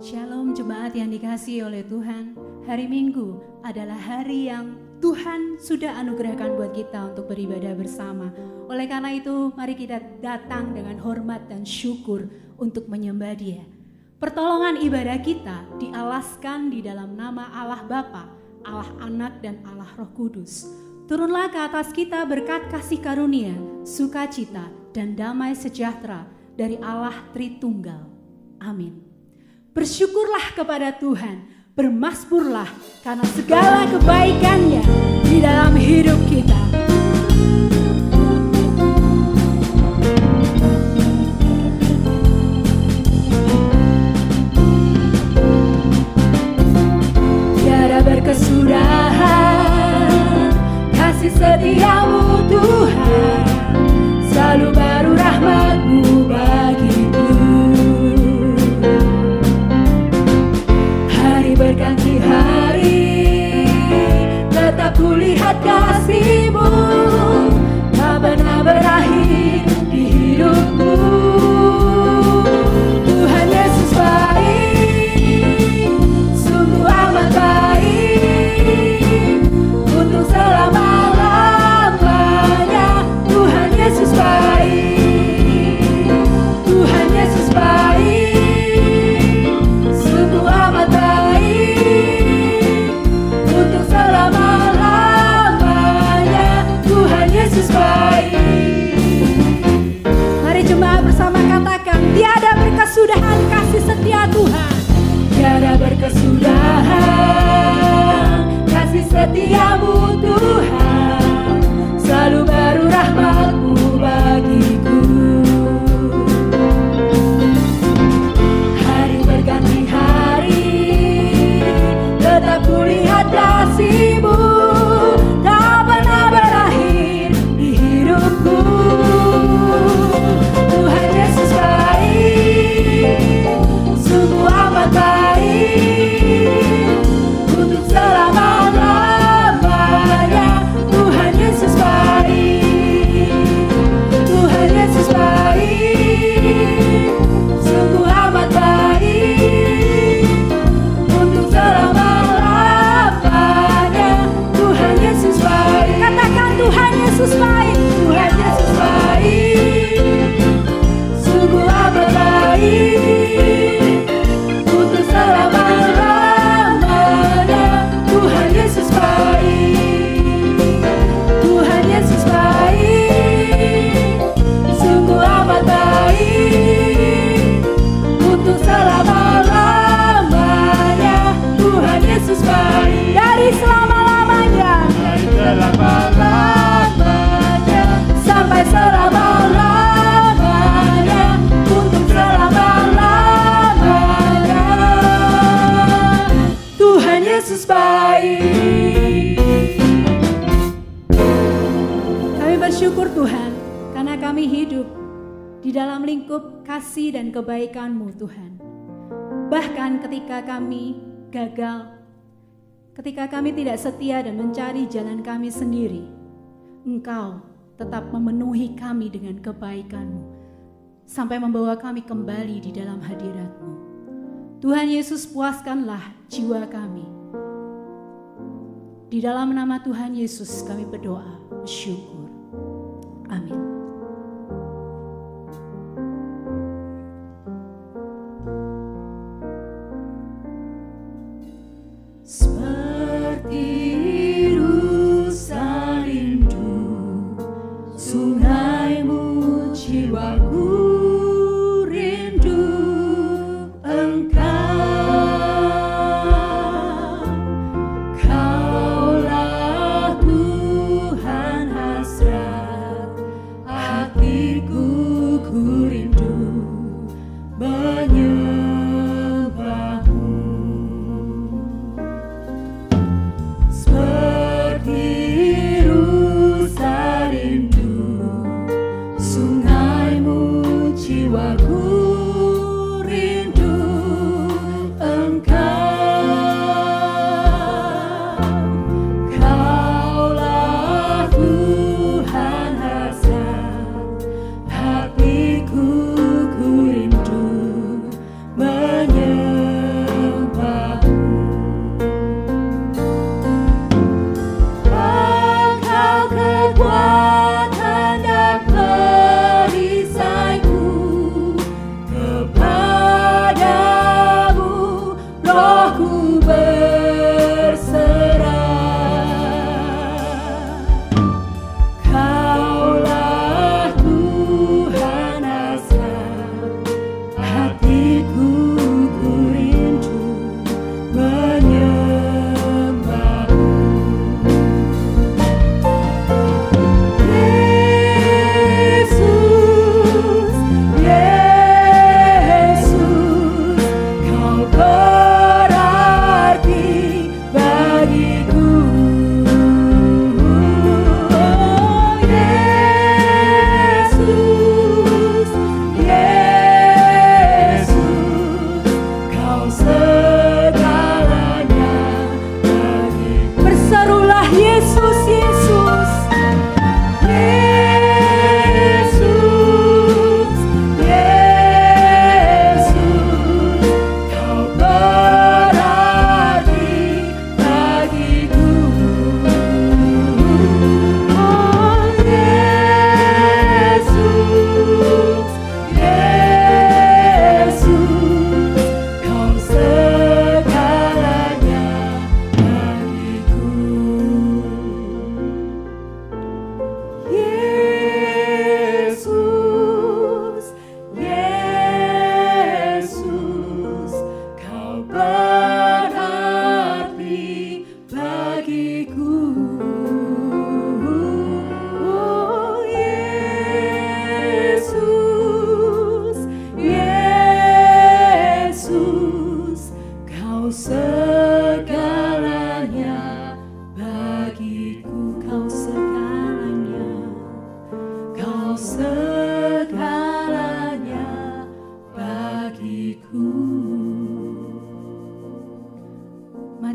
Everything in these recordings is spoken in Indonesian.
Shalom jemaat yang dikasihi oleh Tuhan. Hari Minggu adalah hari yang Tuhan sudah anugerahkan buat kita untuk beribadah bersama. Oleh karena itu, mari kita datang dengan hormat dan syukur untuk menyembah Dia. Pertolongan ibadah kita dialaskan di dalam nama Allah Bapa, Allah Anak dan Allah Roh Kudus. Turunlah ke atas kita berkat kasih karunia, sukacita dan damai sejahtera dari Allah Tritunggal. Amin. Bersyukurlah kepada Tuhan, bermasmurlah karena segala kebaikan-Nya di dalam hidup kita. Tiada berkesudahan kasih setia-Mu Tuhan, selalu baru rahmat-Mu bagiku. Berganti hari, tetap kulihat kasih-Mu, tak pernah berakhir di hidupku. Tuhan Yesus baik, sungguh amat baik, untuk selama-lamanya. Tuhan Yesus baik, Tuhan Yesus baik, sungguh amat baik. Mari jemaat bersama katakan, tiada berkesudahan kasih setia Tuhan. Tiada berkesudahan kasih setia-Mu Tuhan, selalu baru rahmat-Mu bagiku. Hari berganti hari, tetap kulihat kasih-Mu, tak pernah berakhir di hidupku. Tuhan Yesus baik, sungguh amat baik, untuk selama-lamanya. Tuhan Yesus baik, Tuhan Yesus baik, sungguh amat baik, untuk selama-lamanya. Tuhan Yesus baik. Katakan Tuhan Yesus baik, Tuhan Yesus baik, sungguh amat baik, untuk selama-lamanya. Tuhan Yesus baik, Tuhan Yesus baik, sungguh amat baik, untuk selama-lamanya. Tuhan Yesus baik, dari selama-lamanya, dari selama-lamanya sampai selama-lamanya, untuk selama-lamanya. Tuhan Yesus baik. Kami bersyukur Tuhan, karena kami hidup di dalam lingkup kasih dan kebaikan-Mu Tuhan. Bahkan ketika kami gagal, ketika kami tidak setia dan mencari jalan kami sendiri, Engkau tetap memenuhi kami dengan kebaikan-Mu, sampai membawa kami kembali di dalam hadirat-Mu. Tuhan Yesus, puaskanlah jiwa kami. Di dalam nama Tuhan Yesus kami berdoa, bersyukur. Amin. Seperti rusa rindu sungai-Mu, jiwaku rindu Engkau. Kaulah Tuhan hasrat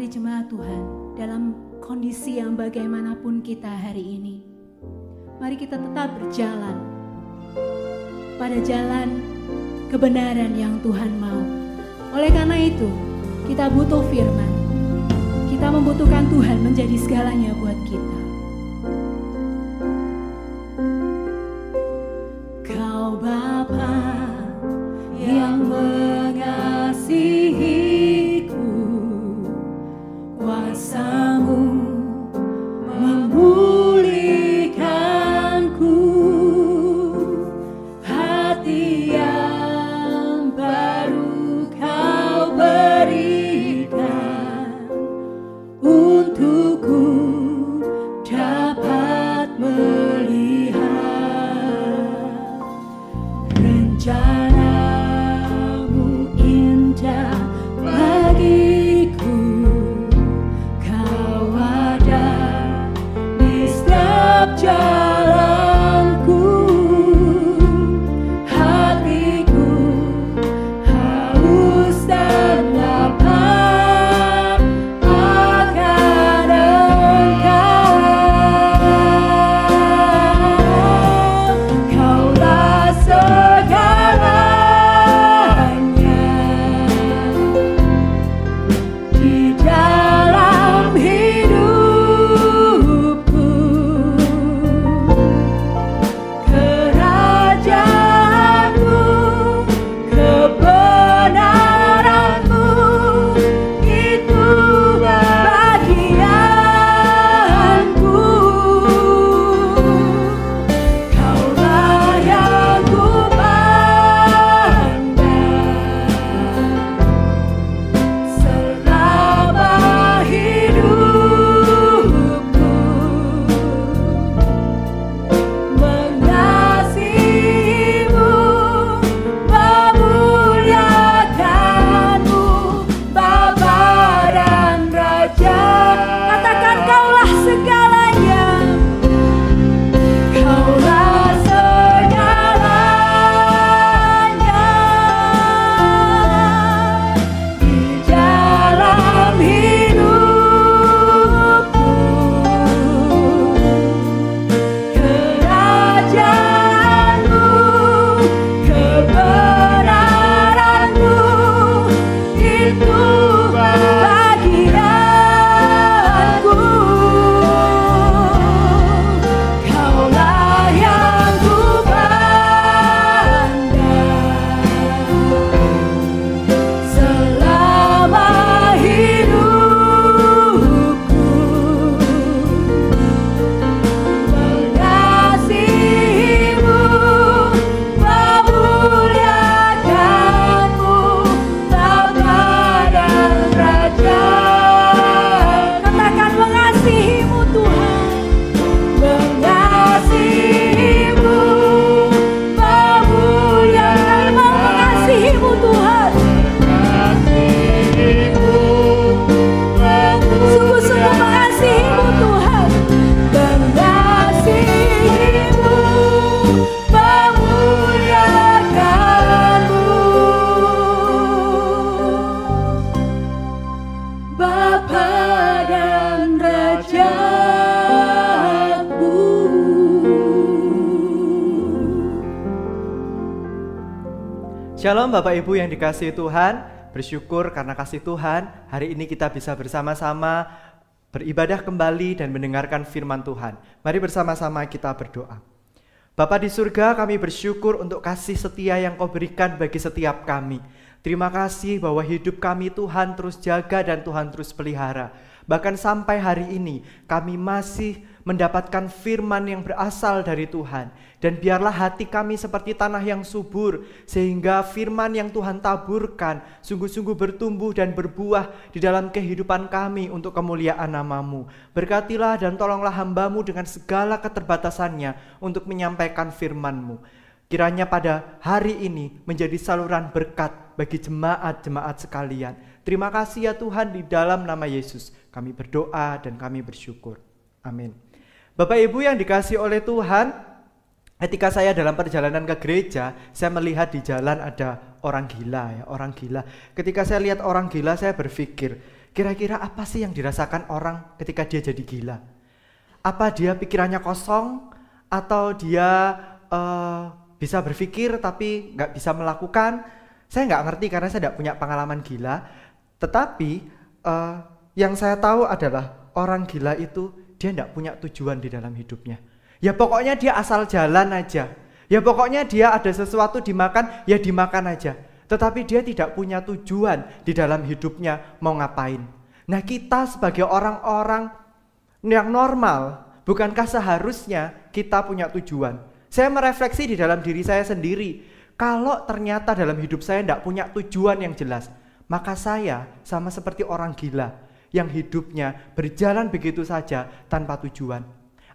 Mari jemaat Tuhan, dalam kondisi yang bagaimanapun kita hari ini, mari kita tetap berjalan pada jalan kebenaran yang Tuhan mau. Oleh karena itu, kita butuh firman. Kita membutuhkan Tuhan menjadi segalanya buat kita. Kau Bapa yang mengasihiku, kuasa-Mu memulihkanku, hati yang baru Kau berikan, untukku dapat melihat rencana-Mu indah bagiku. Kau ada di setiap jalanku, hatiku haus dan lapar akan Engkau. Kaulah segalanya di dalam hidupku. Kerajaan-Mu, kebenaran-Mu, itu bagianku. Kaulah yang kupandang selama hidupku, mengasihi-Mu, memuliakan-Mu, Bapa dan Raja. Katakan, Kaulah segalanya. Kaulah segalanya di dalam hidupku. Kerajaan-Mu, kebenaran-Mu, itu bagianku. Kaulah yang kupandang selama hidupku, mengasihi-Mu, memuliakan-Mu, Bapa dan Raja. Katakan, mengasihi-Mu Tuhan, mengasihi-Mu, memuliakan, mengasihi-Mu Tuhan, sungguh-sungguh mengasihi-Mu Tuhan, mengasihi-Mu, memuliakan-Mu, Bapa dan Raja-Ku. Shalom Bapak Ibu yang dikasihi Tuhan, bersyukur karena kasih Tuhan hari ini kita bisa bersama-sama beribadah kembali dan mendengarkan firman Tuhan. Mari bersama-sama kita berdoa. Bapa di surga, kami bersyukur untuk kasih setia yang Kau berikan bagi setiap kami. Terima kasih bahwa hidup kami Tuhan terus jaga dan Tuhan terus pelihara. Bahkan sampai hari ini kami masih mendapatkan firman yang berasal dari Tuhan. Dan biarlah hati kami seperti tanah yang subur, sehingga firman yang Tuhan taburkan sungguh-sungguh bertumbuh dan berbuah di dalam kehidupan kami untuk kemuliaan nama-Mu. Berkatilah dan tolonglah hamba-Mu dengan segala keterbatasannya untuk menyampaikan firman-Mu. Kiranya pada hari ini menjadi saluran berkat bagi jemaat-jemaat sekalian. Terima kasih ya Tuhan, di dalam nama Yesus kami berdoa dan kami bersyukur. Amin. Bapak Ibu yang dikasihi oleh Tuhan, ketika saya dalam perjalanan ke gereja, saya melihat di jalan ada orang gila ya, orang gila. Ketika saya lihat orang gila, saya berpikir, Kira-kira apa sih yang dirasakan orang ketika dia jadi gila? Apa dia pikirannya kosong? Atau dia bisa berpikir tapi nggak bisa melakukan? Saya nggak ngerti karena saya tidak punya pengalaman gila. Tetapi yang saya tahu adalah orang gila itu dia tidak punya tujuan di dalam hidupnya. Ya pokoknya dia asal jalan aja. Ya pokoknya dia ada sesuatu dimakan, ya dimakan aja. Tetapi dia tidak punya tujuan di dalam hidupnya mau ngapain. Nah kita sebagai orang-orang yang normal, bukankah seharusnya kita punya tujuan? Saya merefleksi di dalam diri saya sendiri. Kalau ternyata dalam hidup saya tidak punya tujuan yang jelas, maka saya sama seperti orang gila yang hidupnya berjalan begitu saja tanpa tujuan.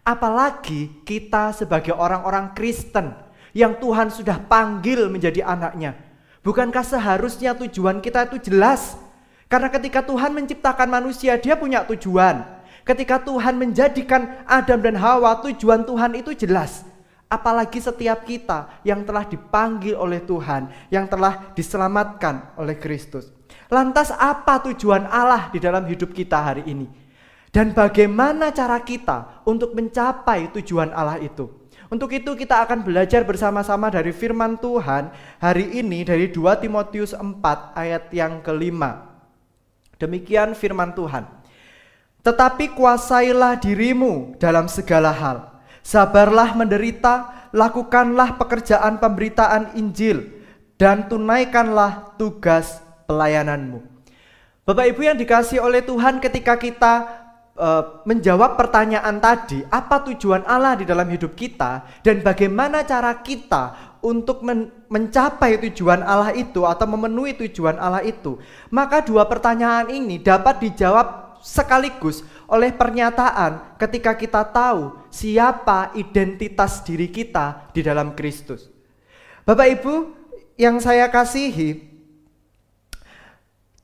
Apalagi kita sebagai orang-orang Kristen yang Tuhan sudah panggil menjadi anaknya. Bukankah seharusnya tujuan kita itu jelas? Karena ketika Tuhan menciptakan manusia, dia punya tujuan. Ketika Tuhan menjadikan Adam dan Hawa, tujuan Tuhan itu jelas. Apalagi setiap kita yang telah dipanggil oleh Tuhan, yang telah diselamatkan oleh Kristus. Lantas apa tujuan Allah di dalam hidup kita hari ini? Dan bagaimana cara kita untuk mencapai tujuan Allah itu? Untuk itu kita akan belajar bersama-sama dari firman Tuhan hari ini dari 2 Timotius 4 ayat yang kelima. Demikian firman Tuhan. Tetapi kuasailah dirimu dalam segala hal. Sabarlah menderita, lakukanlah pekerjaan pemberitaan Injil, dan tunaikanlah tugas pelayananmu. Bapak Ibu yang dikasihi oleh Tuhan, ketika kita menjawab pertanyaan tadi, apa tujuan Allah di dalam hidup kita dan bagaimana cara kita untuk mencapai tujuan Allah itu atau memenuhi tujuan Allah itu, maka dua pertanyaan ini dapat dijawab sekaligus oleh pernyataan ketika kita tahu siapa identitas diri kita di dalam Kristus. Bapak Ibu yang saya kasihi,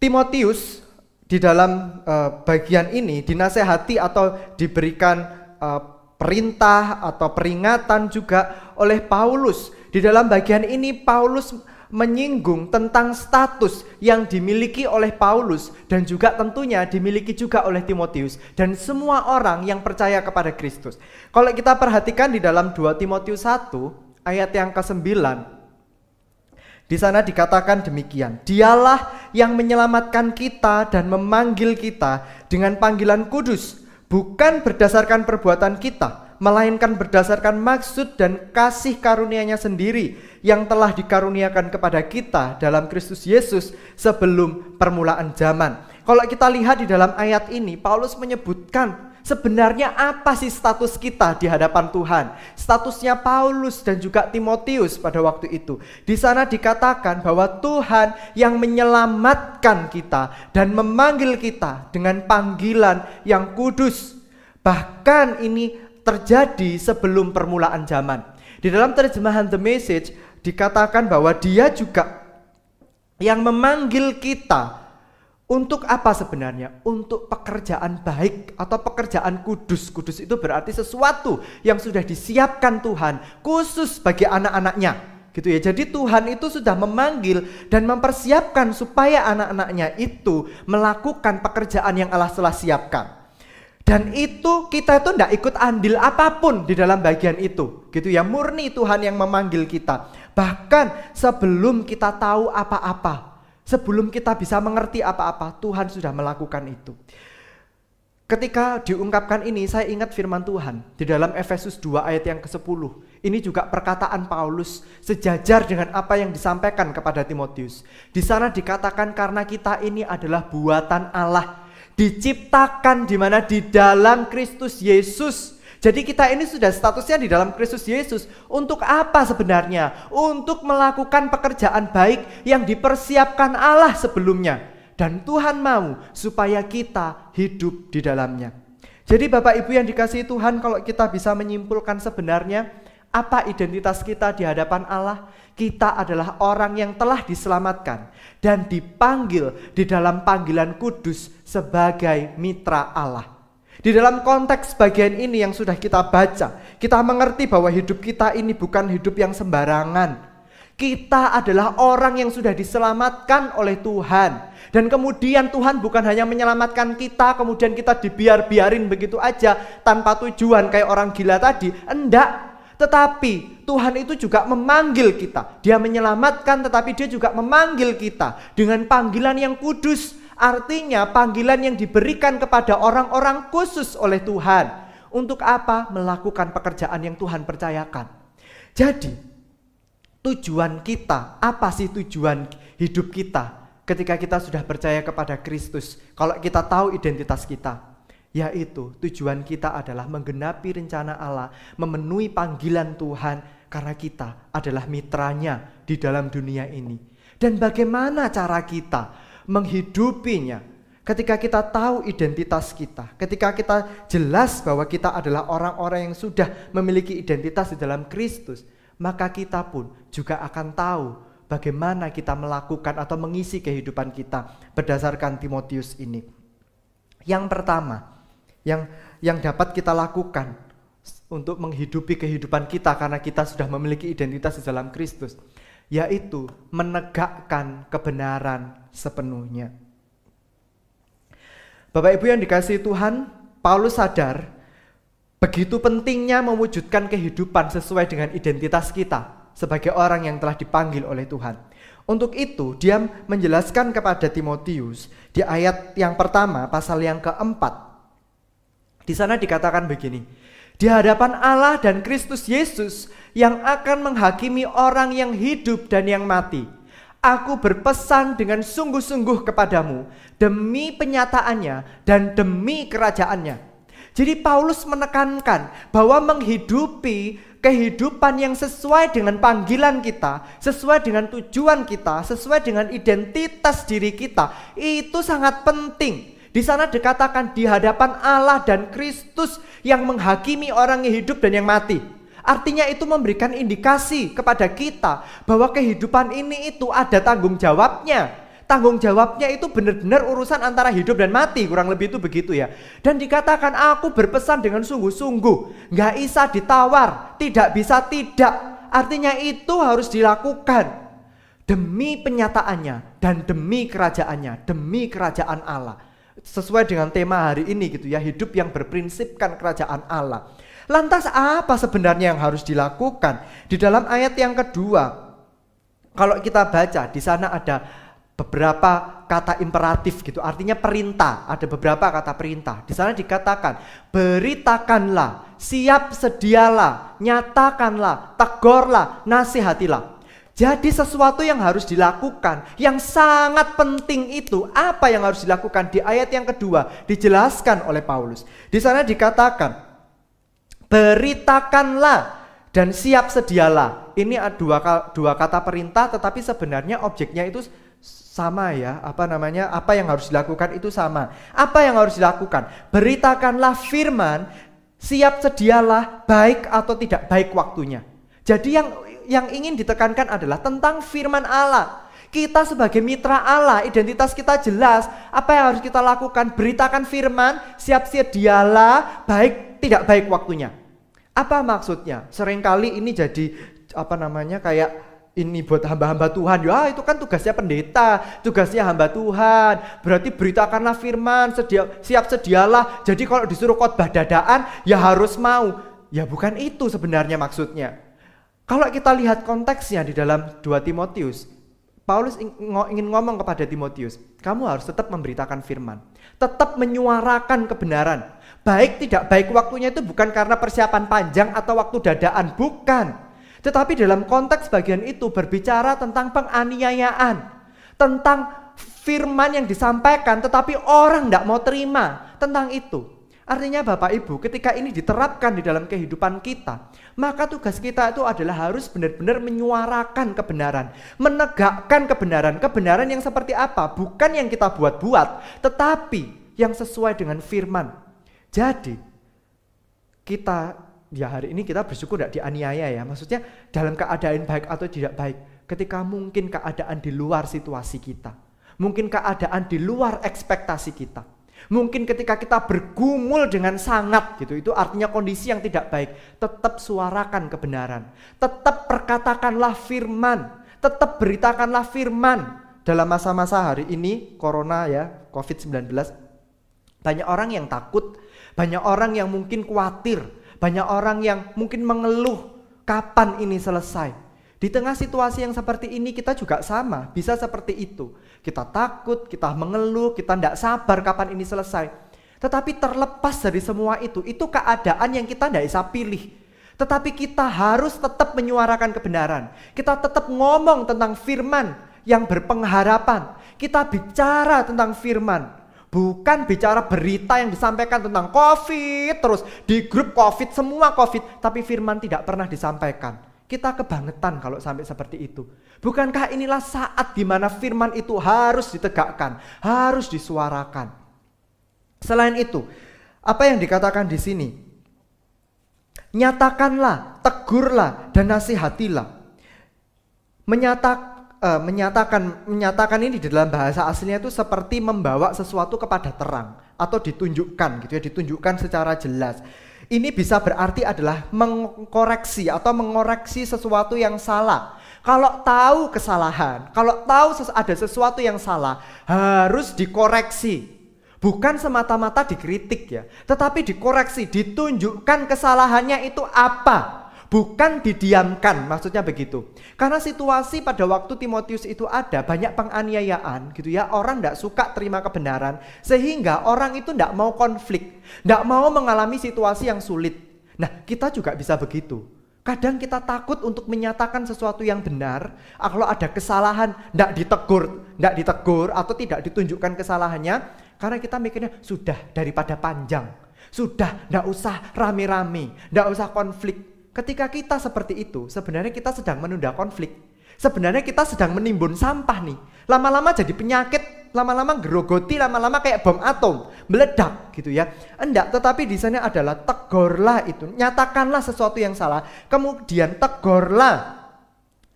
Timotius di dalam bagian ini dinasehati atau diberikan perintah atau peringatan juga oleh Paulus. Di dalam bagian ini Paulus menyinggung tentang status yang dimiliki oleh Paulus dan juga tentunya dimiliki juga oleh Timotius dan semua orang yang percaya kepada Kristus. Kalau kita perhatikan di dalam 2 Timotius 1 ayat yang ke-9, di sana dikatakan demikian, dialah yang menyelamatkan kita dan memanggil kita dengan panggilan kudus, bukan berdasarkan perbuatan kita, melainkan berdasarkan maksud dan kasih karunia-Nya sendiri yang telah dikaruniakan kepada kita dalam Kristus Yesus sebelum permulaan zaman. Kalau kita lihat di dalam ayat ini, Paulus menyebutkan sebenarnya apa sih status kita di hadapan Tuhan? Statusnya Paulus dan juga Timotius pada waktu itu. Di sana dikatakan bahwa Tuhan yang menyelamatkan kita dan memanggil kita dengan panggilan yang kudus. Bahkan ini terjadi sebelum permulaan zaman. Di dalam terjemahan The Message dikatakan bahwa Dia juga yang memanggil kita. Untuk apa sebenarnya? Untuk pekerjaan baik atau pekerjaan kudus. Kudus itu berarti sesuatu yang sudah disiapkan Tuhan khusus bagi anak-anaknya. Gitu ya. Jadi Tuhan itu sudah memanggil dan mempersiapkan supaya anak-anaknya itu melakukan pekerjaan yang Allah telah siapkan. Dan itu kita itu tidak ikut andil apapun di dalam bagian itu. Gitu ya. Murni Tuhan yang memanggil kita. Bahkan sebelum kita tahu apa-apa, sebelum kita bisa mengerti apa-apa, Tuhan sudah melakukan itu. Ketika diungkapkan ini, saya ingat firman Tuhan di dalam Efesus 2 ayat yang ke-10. Ini juga perkataan Paulus sejajar dengan apa yang disampaikan kepada Timotius. Di sana dikatakan karena kita ini adalah buatan Allah, diciptakan di mana di dalam Kristus Yesus. Jadi kita ini sudah statusnya di dalam Kristus Yesus. Untuk apa sebenarnya? Untuk melakukan pekerjaan baik yang dipersiapkan Allah sebelumnya. Dan Tuhan mau supaya kita hidup di dalamnya. Jadi Bapak Ibu yang dikasihi Tuhan, kalau kita bisa menyimpulkan sebenarnya apa identitas kita di hadapan Allah, kita adalah orang yang telah diselamatkan dan dipanggil di dalam panggilan kudus sebagai mitra Allah. Di dalam konteks bagian ini yang sudah kita baca, kita mengerti bahwa hidup kita ini bukan hidup yang sembarangan. Kita adalah orang yang sudah diselamatkan oleh Tuhan. Dan kemudian Tuhan bukan hanya menyelamatkan kita, kemudian kita dibiarin begitu aja tanpa tujuan kayak orang gila tadi. Enggak. Tetapi Tuhan itu juga memanggil kita. Dia menyelamatkan tetapi dia juga memanggil kita dengan panggilan yang kudus. Artinya panggilan yang diberikan kepada orang-orang khusus oleh Tuhan. Untuk apa? Melakukan pekerjaan yang Tuhan percayakan. Jadi tujuan kita, apa sih tujuan hidup kita ketika kita sudah percaya kepada Kristus? Kalau kita tahu identitas kita, yaitu tujuan kita adalah menggenapi rencana Allah, memenuhi panggilan Tuhan karena kita adalah mitranya di dalam dunia ini. Dan bagaimana cara kita menghidupinya ketika kita tahu identitas kita, ketika kita jelas bahwa kita adalah orang-orang yang sudah memiliki identitas di dalam Kristus, maka kita pun juga akan tahu bagaimana kita melakukan atau mengisi kehidupan kita berdasarkan Timotius ini. Yang pertama, yang dapat kita lakukan untuk menghidupi kehidupan kita karena kita sudah memiliki identitas di dalam Kristus, yaitu menegakkan kebenaran sepenuhnya. Bapak Ibu yang dikasihi Tuhan, Paulus sadar begitu pentingnya mewujudkan kehidupan sesuai dengan identitas kita sebagai orang yang telah dipanggil oleh Tuhan. Untuk itu dia menjelaskan kepada Timotius di ayat yang pertama pasal yang keempat. Di sana dikatakan begini, di hadapan Allah dan Kristus Yesus yang akan menghakimi orang yang hidup dan yang mati, aku berpesan dengan sungguh-sungguh kepadamu demi penyataannya dan demi kerajaannya. Jadi Paulus menekankan bahwa menghidupi kehidupan yang sesuai dengan panggilan kita, sesuai dengan tujuan kita, sesuai dengan identitas diri kita, itu sangat penting. Di sana dikatakan di hadapan Allah dan Kristus yang menghakimi orang yang hidup dan yang mati. Artinya itu memberikan indikasi kepada kita bahwa kehidupan ini itu ada tanggung jawabnya. Tanggung jawabnya itu benar-benar urusan antara hidup dan mati, kurang lebih itu begitu ya. Dan dikatakan aku berpesan dengan sungguh-sungguh, nggak bisa ditawar, tidak bisa tidak. Artinya itu harus dilakukan demi penyataannya dan demi kerajaannya, demi kerajaan Allah. Sesuai dengan tema hari ini gitu ya, hidup yang berprinsipkan kerajaan Allah. Lantas apa sebenarnya yang harus dilakukan? Di dalam ayat yang kedua, kalau kita baca di sana ada beberapa kata imperatif gitu, artinya perintah. Ada beberapa kata perintah. Di sana dikatakan, beritakanlah, siap sedialah, nyatakanlah, tegurlah, nasihatilah. Jadi sesuatu yang harus dilakukan, yang sangat penting itu, apa yang harus dilakukan? Di ayat yang kedua dijelaskan oleh Paulus. Di sana dikatakan, beritakanlah dan siap sedialah. Ini dua kata perintah, tetapi sebenarnya objeknya itu sama ya. Apa yang harus dilakukan itu sama. Apa yang harus dilakukan? Beritakanlah firman, siap sedialah, baik atau tidak baik waktunya. Jadi yang ingin ditekankan adalah tentang firman Allah. Kita sebagai mitra Allah, identitas kita jelas. Apa yang harus kita lakukan? Beritakan firman, siap sedialah, baik tidak baik waktunya. Apa maksudnya? Seringkali ini jadi kayak ini buat hamba-hamba Tuhan. Ya itu kan tugasnya pendeta, tugasnya hamba Tuhan. Berarti beritakanlah firman, siap sedialah. Jadi kalau disuruh khotbah dadaan, ya harus mau. Ya bukan itu sebenarnya maksudnya. Kalau kita lihat konteksnya di dalam 2 Timotius, Paulus ingin ngomong kepada Timotius, kamu harus tetap memberitakan firman, tetap menyuarakan kebenaran. Baik tidak baik waktunya itu bukan karena persiapan panjang atau waktu dadaan, bukan. Tetapi dalam konteks bagian itu berbicara tentang penganiayaan, tentang firman yang disampaikan tetapi orang tidak mau terima, tentang itu. Artinya Bapak Ibu, ketika ini diterapkan di dalam kehidupan kita, maka tugas kita itu adalah harus benar-benar menyuarakan kebenaran, menegakkan kebenaran. Kebenaran yang seperti apa? Bukan yang kita buat-buat, tetapi yang sesuai dengan firman. Jadi, hari ini kita bersyukur tidak dianiaya ya. Maksudnya dalam keadaan baik atau tidak baik. Ketika mungkin keadaan di luar situasi kita. Mungkin keadaan di luar ekspektasi kita. Mungkin ketika kita bergumul dengan sangat gitu, itu artinya kondisi yang tidak baik. Tetap suarakan kebenaran. Tetap perkatakanlah firman. Tetap beritakanlah firman. Dalam masa-masa hari ini, corona ya, COVID-19, banyak orang yang takut, banyak orang yang mungkin khawatir, banyak orang yang mungkin mengeluh, kapan ini selesai? Di tengah situasi yang seperti ini kita juga sama, bisa seperti itu. Kita takut, kita mengeluh, kita tidak sabar kapan ini selesai. Tetapi terlepas dari semua itu keadaan yang kita tidak bisa pilih. Tetapi kita harus tetap menyuarakan kebenaran. Kita tetap ngomong tentang firman yang berpengharapan. Kita bicara tentang firman. Bukan bicara berita yang disampaikan tentang COVID, terus di grup COVID, semua COVID. Tapi firman tidak pernah disampaikan. Kita kebangetan kalau sampai seperti itu. Bukankah inilah saat di mana firman itu harus ditegakkan, harus disuarakan. Selain itu, apa yang dikatakan di sini? Nyatakanlah, tegurlah, dan nasihatilah. Menyatakan ini di dalam bahasa aslinya itu seperti membawa sesuatu kepada terang atau ditunjukkan gitu ya, ditunjukkan secara jelas. Ini bisa berarti adalah mengkoreksi atau mengoreksi sesuatu yang salah. Kalau tahu kesalahan, kalau tahu ada sesuatu yang salah, harus dikoreksi. Bukan semata-mata dikritik ya, tetapi dikoreksi, ditunjukkan kesalahannya itu apa. Bukan didiamkan, maksudnya begitu. Karena situasi pada waktu Timotius itu ada banyak penganiayaan gitu ya. Orang tidak suka terima kebenaran. Sehingga orang itu tidak mau konflik. Tidak mau mengalami situasi yang sulit. Nah, kita juga bisa begitu. Kadang kita takut untuk menyatakan sesuatu yang benar. Kalau ada kesalahan, tidak ditegur atau tidak ditunjukkan kesalahannya. Karena kita mikirnya, sudah daripada panjang. Sudah, tidak usah rame-rame. Tidak usah konflik. Ketika kita seperti itu, sebenarnya kita sedang menunda konflik. Sebenarnya kita sedang menimbun sampah nih. Lama-lama jadi penyakit, lama-lama gerogoti, lama-lama kayak bom atom, meledak gitu ya. Enggak, tetapi di sana adalah tegurlah itu, nyatakanlah sesuatu yang salah, kemudian tegurlah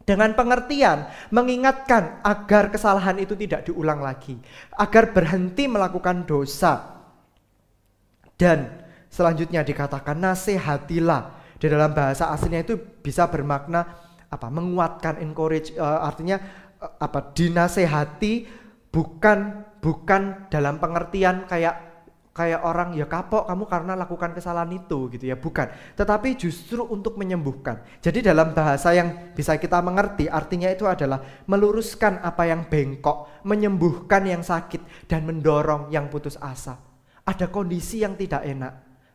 dengan pengertian, mengingatkan agar kesalahan itu tidak diulang lagi, agar berhenti melakukan dosa. Dan selanjutnya dikatakan nasihatilah. Di dalam bahasa aslinya itu bisa bermakna menguatkan, encourage, artinya dinasehati bukan dalam pengertian kayak orang ya kapok kamu karena lakukan kesalahan itu gitu ya, bukan, tetapi justru untuk menyembuhkan. Jadi dalam bahasa yang bisa kita mengerti artinya itu adalah meluruskan apa yang bengkok, menyembuhkan yang sakit, dan mendorong yang putus asa. Ada kondisi yang tidak enak,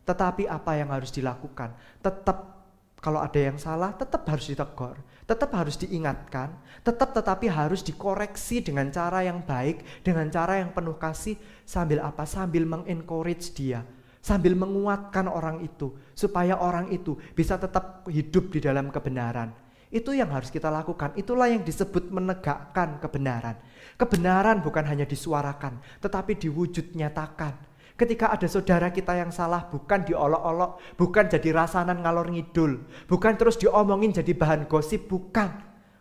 tetapi apa yang harus dilakukan? Tetap kalau ada yang salah tetap harus ditegur, tetap harus diingatkan, tetapi harus dikoreksi dengan cara yang baik, dengan cara yang penuh kasih, sambil Sambil mengencourage dia, sambil menguatkan orang itu supaya orang itu bisa tetap hidup di dalam kebenaran. Itu yang harus kita lakukan. Itulah yang disebut menegakkan kebenaran. Kebenaran bukan hanya disuarakan, tetapi diwujud nyatakan. Ketika ada saudara kita yang salah, bukan diolok-olok, bukan jadi rasanan ngalor ngidul, bukan terus diomongin jadi bahan gosip, bukan.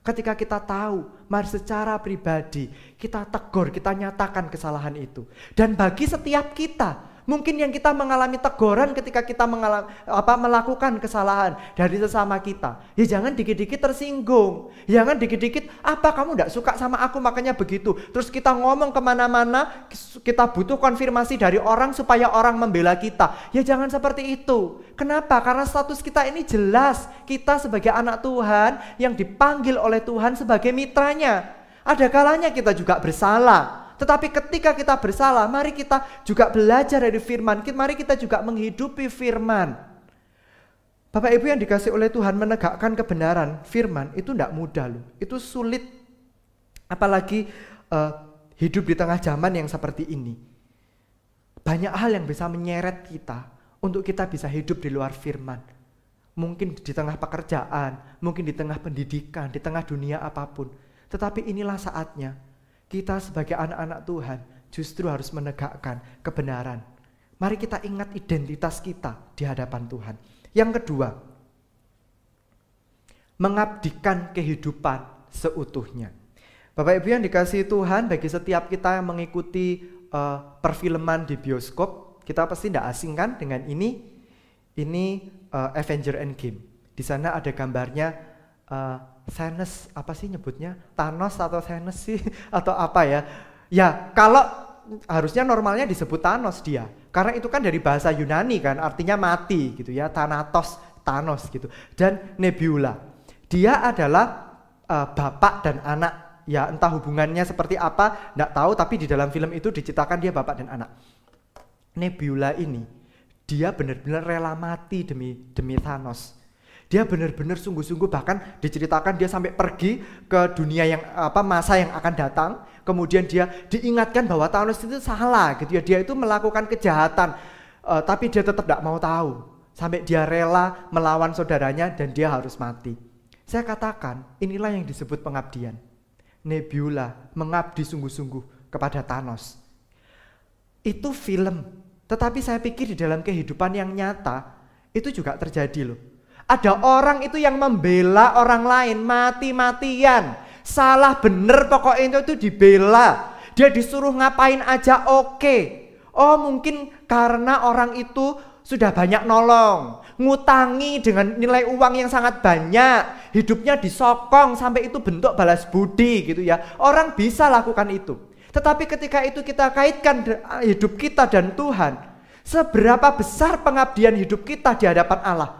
Ketika kita tahu, mari secara pribadi kita tegur, kita nyatakan kesalahan itu. Dan bagi setiap kita, mungkin yang kita mengalami teguran ketika kita melakukan kesalahan dari sesama kita, ya jangan dikit-dikit tersinggung, jangan dikit-dikit kamu tidak suka sama aku makanya begitu. Terus kita ngomong kemana-mana, kita butuh konfirmasi dari orang supaya orang membela kita. Ya jangan seperti itu. Kenapa? Karena status kita ini jelas, kita sebagai anak Tuhan yang dipanggil oleh Tuhan sebagai mitranya. Ada kalanya kita juga bersalah. Tetapi ketika kita bersalah, mari kita juga belajar dari firman. Mari kita juga menghidupi firman. Bapak Ibu yang dikasih oleh Tuhan, menegakkan kebenaran firman itu tidak mudah loh. Itu sulit. Apalagi hidup di tengah zaman yang seperti ini. Banyak hal yang bisa menyeret kita untuk kita bisa hidup di luar firman. Mungkin di tengah pekerjaan, mungkin di tengah pendidikan, di tengah dunia apapun. Tetapi inilah saatnya. Kita sebagai anak-anak Tuhan justru harus menegakkan kebenaran. Mari kita ingat identitas kita di hadapan Tuhan. Yang kedua, mengabdikan kehidupan seutuhnya. Bapak Ibu yang dikasihi Tuhan, bagi setiap kita yang mengikuti perfilman di bioskop, kita pasti tidak asing kan dengan ini. Ini Avenger Endgame. Di sana ada gambarnya Thanos, apa sih nyebutnya? Thanos atau Thanos sih? Atau apa ya? Ya, kalau harusnya normalnya disebut Thanos dia. Karena itu kan dari bahasa Yunani kan, artinya mati gitu ya. Thanatos, Thanos gitu. Dan Nebula, dia adalah bapak dan anak. Ya entah hubungannya seperti apa, enggak tahu, tapi di dalam film itu diceritakan dia bapak dan anak. Nebula ini, dia benar-benar rela mati demi Thanos. Dia benar-benar sungguh-sungguh, bahkan diceritakan dia sampai pergi ke dunia yang masa yang akan datang. Kemudian dia diingatkan bahwa Thanos itu salah gitu ya. Dia itu melakukan kejahatan, tapi dia tetap tidak mau tahu. Sampai dia rela melawan saudaranya dan dia harus mati. Saya katakan, inilah yang disebut pengabdian. Nebula mengabdi sungguh-sungguh kepada Thanos. Itu film, tetapi saya pikir di dalam kehidupan yang nyata itu juga terjadi loh. Ada orang itu yang membela orang lain mati-matian, salah bener pokoknya itu dibela. Dia disuruh ngapain aja oke. Oh mungkin karena orang itu sudah banyak nolong, ngutangi dengan nilai uang yang sangat banyak, hidupnya disokong sampai itu bentuk balas budi gitu ya. Orang bisa lakukan itu. Tetapi ketika itu kita kaitkan hidup kita dan Tuhan, seberapa besar pengabdian hidup kita di hadapan Allah.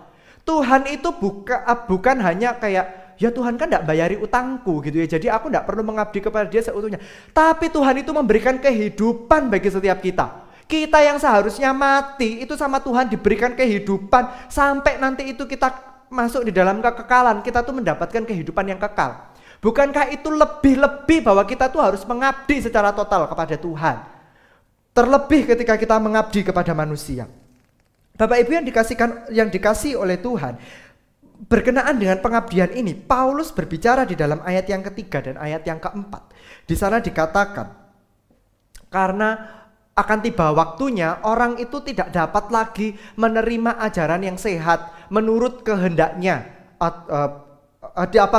Tuhan itu bukan hanya kayak, ya Tuhan kan tidak bayari utangku gitu ya, jadi aku tidak perlu mengabdi kepada dia seutuhnya. Tapi Tuhan itu memberikan kehidupan bagi setiap kita. Kita yang seharusnya mati itu sama Tuhan diberikan kehidupan sampai nanti itu kita masuk di dalam kekekalan, kita tuh mendapatkan kehidupan yang kekal. Bukankah itu lebih-lebih bahwa kita tuh harus mengabdi secara total kepada Tuhan, terlebih ketika kita mengabdi kepada manusia. Bapak Ibu yang dikasih oleh Tuhan, berkenaan dengan pengabdian ini, Paulus berbicara di dalam ayat yang ketiga dan ayat yang keempat. Di sana dikatakan, karena akan tiba waktunya orang itu tidak dapat lagi menerima ajaran yang sehat menurut kehendaknya.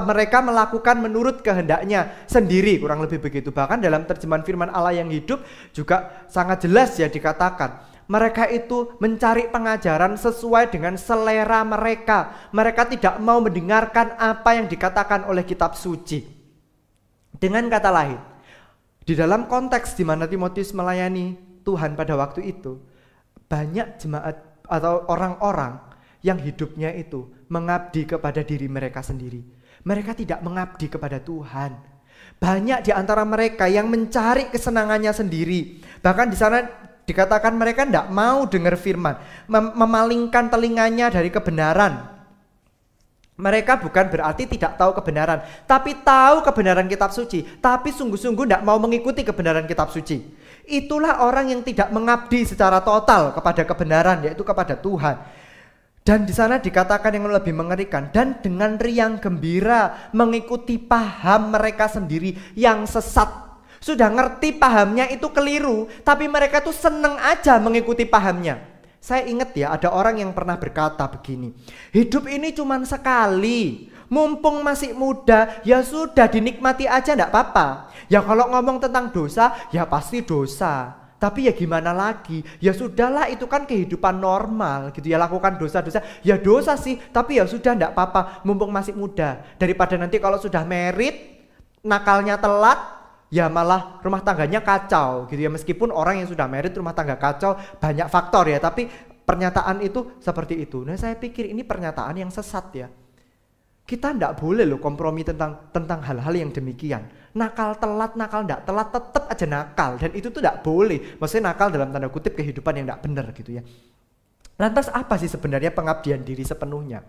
Mereka melakukan menurut kehendaknya sendiri, kurang lebih begitu. Bahkan dalam terjemahan firman Allah yang hidup juga sangat jelas ya dikatakan, mereka itu mencari pengajaran sesuai dengan selera mereka. Mereka tidak mau mendengarkan apa yang dikatakan oleh kitab suci. Dengan kata lain, di dalam konteks di mana Timotius melayani Tuhan pada waktu itu, banyak jemaat atau orang-orang yang hidupnya itu mengabdi kepada diri mereka sendiri. Mereka tidak mengabdi kepada Tuhan. Banyak di antara mereka yang mencari kesenangannya sendiri. Bahkan di sana dikatakan mereka tidak mau dengar firman, memalingkan telinganya dari kebenaran. Mereka bukan berarti tidak tahu kebenaran, tapi tahu kebenaran kitab suci, tapi sungguh-sungguh tidak mau mengikuti kebenaran kitab suci. Itulah orang yang tidak mengabdi secara total kepada kebenaran, yaitu kepada Tuhan. Dan di sana dikatakan yang lebih mengerikan, dan dengan riang gembira mengikuti paham mereka sendiri yang sesat. Sudah ngerti pahamnya itu keliru, tapi mereka tuh seneng aja mengikuti pahamnya. Saya ingat ya, ada orang yang pernah berkata begini, hidup ini cuma sekali, mumpung masih muda, ya sudah dinikmati aja enggak apa-apa. Ya kalau ngomong tentang dosa, ya pasti dosa. Tapi ya gimana lagi, ya sudahlah itu kan kehidupan normal gitu ya, lakukan dosa-dosa, ya dosa sih, tapi ya sudah enggak apa-apa, mumpung masih muda. Daripada nanti kalau sudah married, nakalnya telat, ya malah rumah tangganya kacau gitu ya. Meskipun orang yang sudah married rumah tangga kacau banyak faktor ya, tapi pernyataan itu seperti itu. Nah saya pikir ini pernyataan yang sesat ya. Kita tidak boleh loh kompromi tentang hal-hal yang demikian. Nakal telat, nakal tidak telat, tetap aja nakal. Dan itu tuh tidak boleh. Maksudnya nakal dalam tanda kutip kehidupan yang tidak benar gitu ya. Lantas apa sih sebenarnya pengabdian diri sepenuhnya?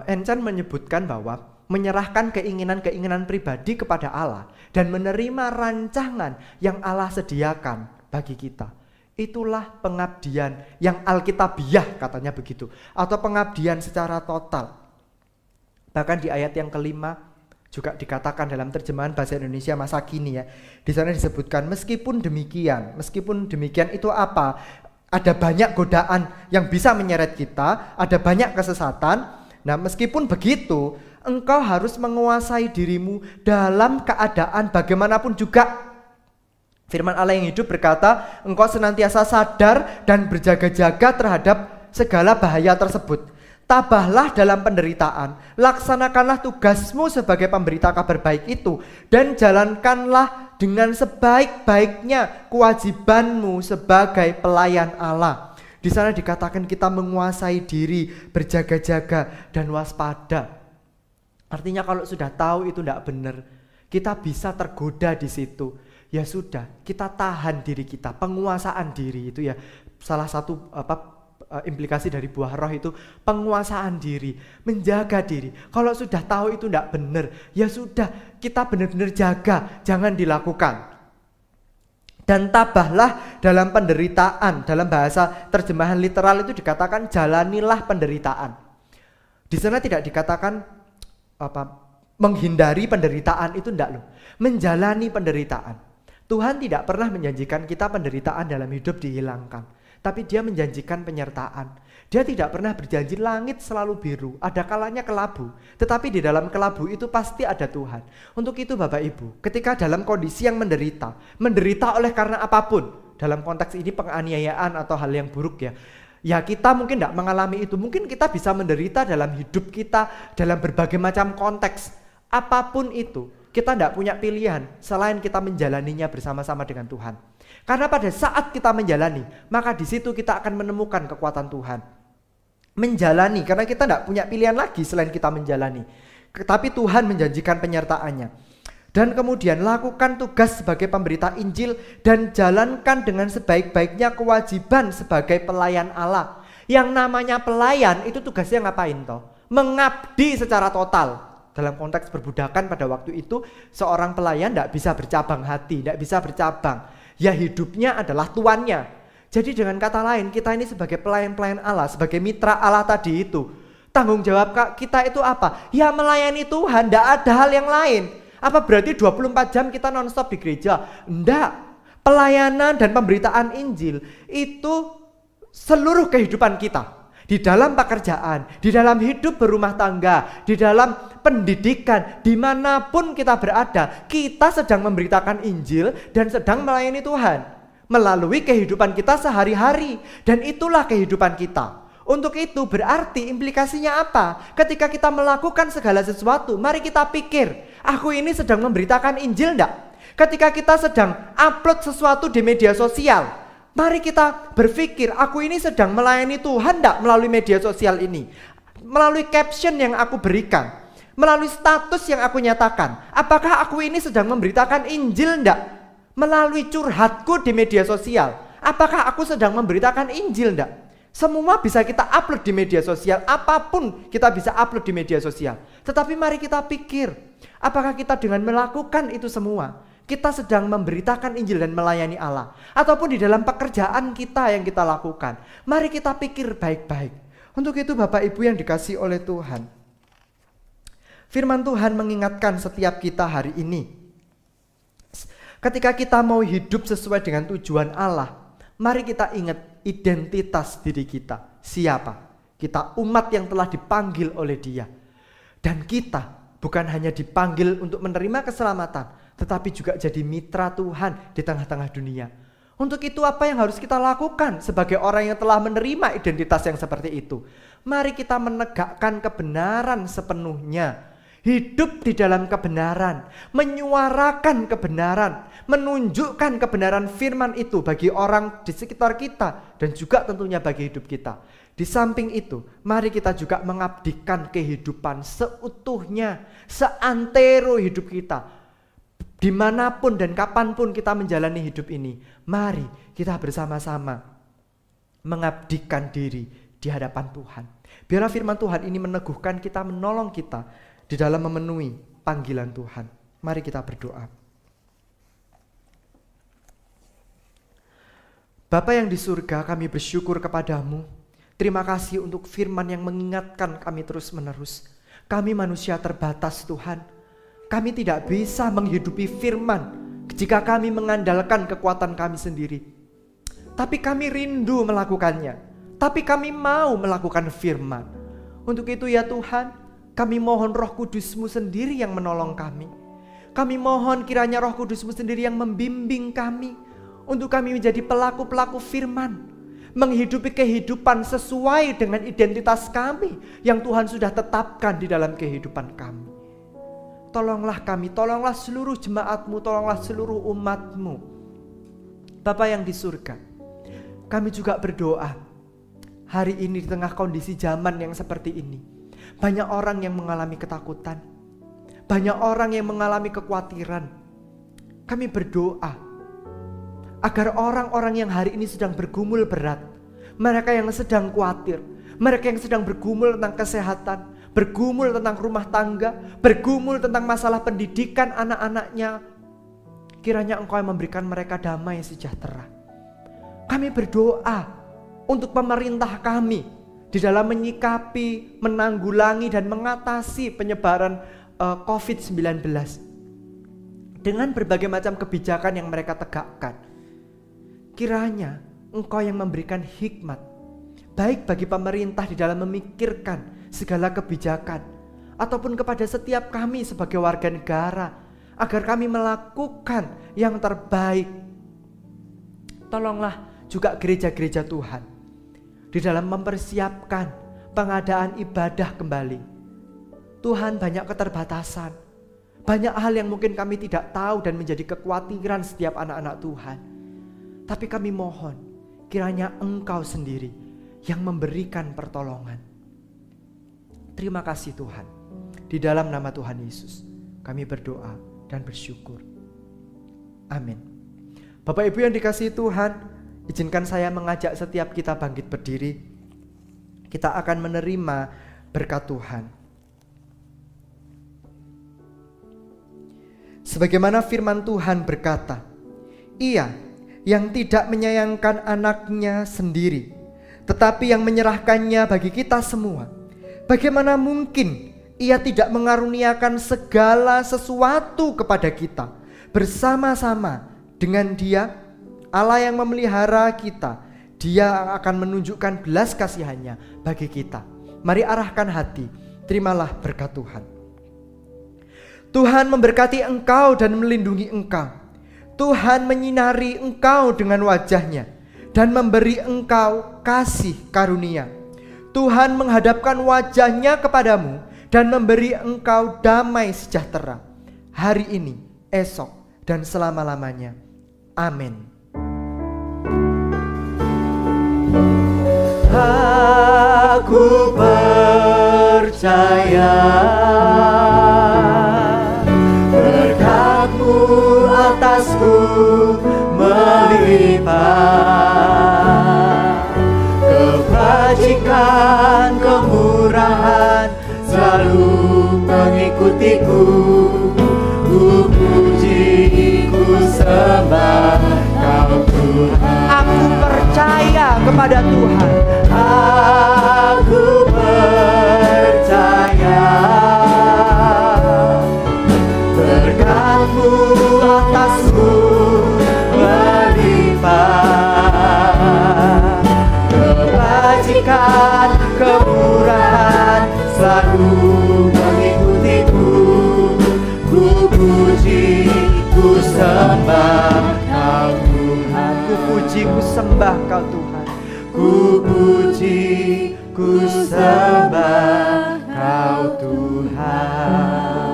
Enchan menyebutkan bahwa menyerahkan keinginan-keinginan pribadi kepada Allah dan menerima rancangan yang Allah sediakan bagi kita. Itulah pengabdian yang alkitabiah katanya begitu, atau pengabdian secara total. Bahkan di ayat yang kelima juga dikatakan dalam terjemahan bahasa Indonesia masa kini ya. Di sana disebutkan meskipun demikian itu apa? Ada banyak godaan yang bisa menyeret kita, ada banyak kesesatan. Nah meskipun begitu, engkau harus menguasai dirimu dalam keadaan bagaimanapun juga. Firman Allah yang hidup berkata, engkau senantiasa sadar dan berjaga-jaga terhadap segala bahaya tersebut. Tabahlah dalam penderitaan, laksanakanlah tugasmu sebagai pemberita kabar baik itu, dan jalankanlah dengan sebaik-baiknya kewajibanmu sebagai pelayan Allah. Di sana dikatakan kita menguasai diri, berjaga-jaga dan waspada. Artinya kalau sudah tahu itu tidak benar, kita bisa tergoda di situ. Ya sudah, kita tahan diri kita, penguasaan diri itu ya salah satu implikasi dari buah roh itu penguasaan diri, menjaga diri. Kalau sudah tahu itu tidak benar, ya sudah kita benar-benar jaga, jangan dilakukan. Dan tabahlah dalam penderitaan. Dalam bahasa terjemahan literal itu dikatakan jalanilah penderitaan. Di sana tidak dikatakan menghindari penderitaan, itu enggak loh. Menjalani penderitaan. Tuhan tidak pernah menjanjikan kita penderitaan dalam hidup dihilangkan, tapi Dia menjanjikan penyertaan. Dia tidak pernah berjanji langit selalu biru, ada kalanya kelabu, tetapi di dalam kelabu itu pasti ada Tuhan. Untuk itu Bapak Ibu, ketika dalam kondisi yang menderita oleh karena apapun, dalam konteks ini penganiayaan atau hal yang buruk ya kita mungkin tidak mengalami itu, mungkin kita bisa menderita dalam hidup kita, dalam berbagai macam konteks, apapun itu. Kita tidak punya pilihan selain kita menjalaninya bersama-sama dengan Tuhan. Karena pada saat kita menjalani, maka di situ kita akan menemukan kekuatan Tuhan. Menjalani, karena kita tidak punya pilihan lagi selain kita menjalani. Tapi Tuhan menjanjikan penyertaannya. Dan kemudian lakukan tugas sebagai pemberita Injil dan jalankan dengan sebaik-baiknya kewajiban sebagai pelayan Allah. Yang namanya pelayan itu tugasnya ngapain toh? Mengabdi secara total. Dalam konteks perbudakan pada waktu itu, seorang pelayan tidak bisa bercabang hati, tidak bisa bercabang. Ya hidupnya adalah tuannya. Jadi dengan kata lain, kita ini sebagai pelayan-pelayan Allah, sebagai mitra Allah tadi itu. Tanggung jawab kita itu apa? Ya melayani Tuhan, tidak ada hal yang lain. Apa berarti 24 jam kita non-stop di gereja? Enggak. Pelayanan dan pemberitaan Injil itu seluruh kehidupan kita. Di dalam pekerjaan, di dalam hidup berumah tangga, di dalam pendidikan, dimanapun kita berada, kita sedang memberitakan Injil dan sedang melayani Tuhan melalui kehidupan kita sehari-hari, dan itulah kehidupan kita. Untuk itu berarti implikasinya apa? Ketika kita melakukan segala sesuatu, mari kita pikir, aku ini sedang memberitakan Injil enggak? Ketika kita sedang upload sesuatu di media sosial, mari kita berpikir, aku ini sedang melayani Tuhan enggak melalui media sosial ini? Melalui caption yang aku berikan, melalui status yang aku nyatakan, apakah aku ini sedang memberitakan Injil enggak? Melalui curhatku di media sosial, apakah aku sedang memberitakan Injil enggak? Semua bisa kita upload di media sosial, apapun kita bisa upload di media sosial. Tetapi mari kita pikir, apakah kita dengan melakukan itu semua, kita sedang memberitakan Injil dan melayani Allah? Ataupun di dalam pekerjaan kita yang kita lakukan, mari kita pikir baik-baik. Untuk itu Bapak Ibu yang dikasihi oleh Tuhan, firman Tuhan mengingatkan setiap kita hari ini. Ketika kita mau hidup sesuai dengan tujuan Allah, mari kita ingat identitas diri kita. Siapa? Kita umat yang telah dipanggil oleh Dia. Dan kita bukan hanya dipanggil untuk menerima keselamatan, tetapi juga jadi mitra Tuhan di tengah-tengah dunia. Untuk itu apa yang harus kita lakukan sebagai orang yang telah menerima identitas yang seperti itu? Mari kita menegakkan kebenaran sepenuhnya. Hidup di dalam kebenaran, menyuarakan kebenaran, menunjukkan kebenaran firman itu bagi orang di sekitar kita dan juga tentunya bagi hidup kita. Di samping itu, mari kita juga mengabdikan kehidupan seutuhnya, seantero hidup kita. Dimanapun dan kapanpun kita menjalani hidup ini, mari kita bersama-sama mengabdikan diri di hadapan Tuhan. Biarlah firman Tuhan ini meneguhkan kita, menolong kita di dalam memenuhi panggilan Tuhan. Mari kita berdoa. Bapa yang di surga, kami bersyukur kepadamu. Terima kasih untuk firman yang mengingatkan kami terus-menerus. Kami manusia terbatas Tuhan. Kami tidak bisa menghidupi firman jika kami mengandalkan kekuatan kami sendiri. Tapi kami rindu melakukannya. Tapi kami mau melakukan firman. Untuk itu ya Tuhan, kami mohon Roh Kudus-Mu sendiri yang menolong kami. Kami mohon kiranya Roh Kudus-Mu sendiri yang membimbing kami untuk kami menjadi pelaku-pelaku firman. menghidupi kehidupan sesuai dengan identitas kami yang Tuhan sudah tetapkan di dalam kehidupan kami. Tolonglah kami, tolonglah seluruh jemaat-Mu, tolonglah seluruh umat-Mu. Bapa yang di surga, kami juga berdoa hari ini di tengah kondisi zaman yang seperti ini. Banyak orang yang mengalami ketakutan, banyak orang yang mengalami kekhawatiran. Kami berdoa agar orang-orang yang hari ini sedang bergumul berat, mereka yang sedang khawatir, mereka yang sedang bergumul tentang kesehatan, bergumul tentang rumah tangga, bergumul tentang masalah pendidikan anak-anaknya, kiranya Engkau yang memberikan mereka damai sejahtera. Kami berdoa untuk pemerintah kami di dalam menyikapi, menanggulangi dan mengatasi penyebaran COVID-19 dengan berbagai macam kebijakan yang mereka tegakkan. Kiranya Engkau yang memberikan hikmat, baik bagi pemerintah di dalam memikirkan segala kebijakan, ataupun kepada setiap kami sebagai warga negara, agar kami melakukan yang terbaik. Tolonglah juga gereja-gereja Tuhan di dalam mempersiapkan pengadaan ibadah kembali. Tuhan, banyak keterbatasan, banyak hal yang mungkin kami tidak tahu dan menjadi kekhawatiran setiap anak-anak Tuhan. Tapi kami mohon, kiranya Engkau sendiri yang memberikan pertolongan. Terima kasih Tuhan. Di dalam nama Tuhan Yesus, kami berdoa dan bersyukur. Amin. Bapak Ibu yang dikasihi Tuhan, izinkan saya mengajak setiap kita bangkit berdiri. Kita akan menerima berkat Tuhan. Sebagaimana firman Tuhan berkata, Ia yang tidak menyayangkan anaknya sendiri, tetapi yang menyerahkannya bagi kita semua, bagaimana mungkin Ia tidak mengaruniakan segala sesuatu kepada kita bersama-sama dengan Dia, Allah yang memelihara kita. Dia akan menunjukkan belas kasihannya bagi kita. Mari arahkan hati, terimalah berkat Tuhan. Tuhan memberkati engkau dan melindungi engkau. Tuhan menyinari engkau dengan wajah-Nya dan memberi engkau kasih karunia. Tuhan menghadapkan wajah-Nya kepadamu dan memberi engkau damai sejahtera hari ini, esok, dan selama-lamanya. Amin. Aku percaya berkat-Mu atasku melimpah, kebajikan, kemurahan selalu mengikutiku. Ku puji, ku sembah Kau Tuhan. Aku percaya kepada Tuhan. Aku percaya berkat-Mu atasku melimpah, kebajikan, kemurahan selalu mengikutiku. Ku puji, ku sembah Kau Tuhan. Ku puji, ku sembah Kau Tuhan. Ku puji, ku sembah Kau Tuhan.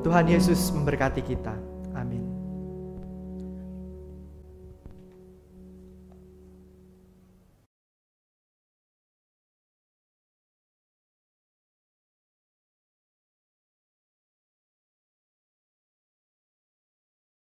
Tuhan Yesus memberkati kita. Amin.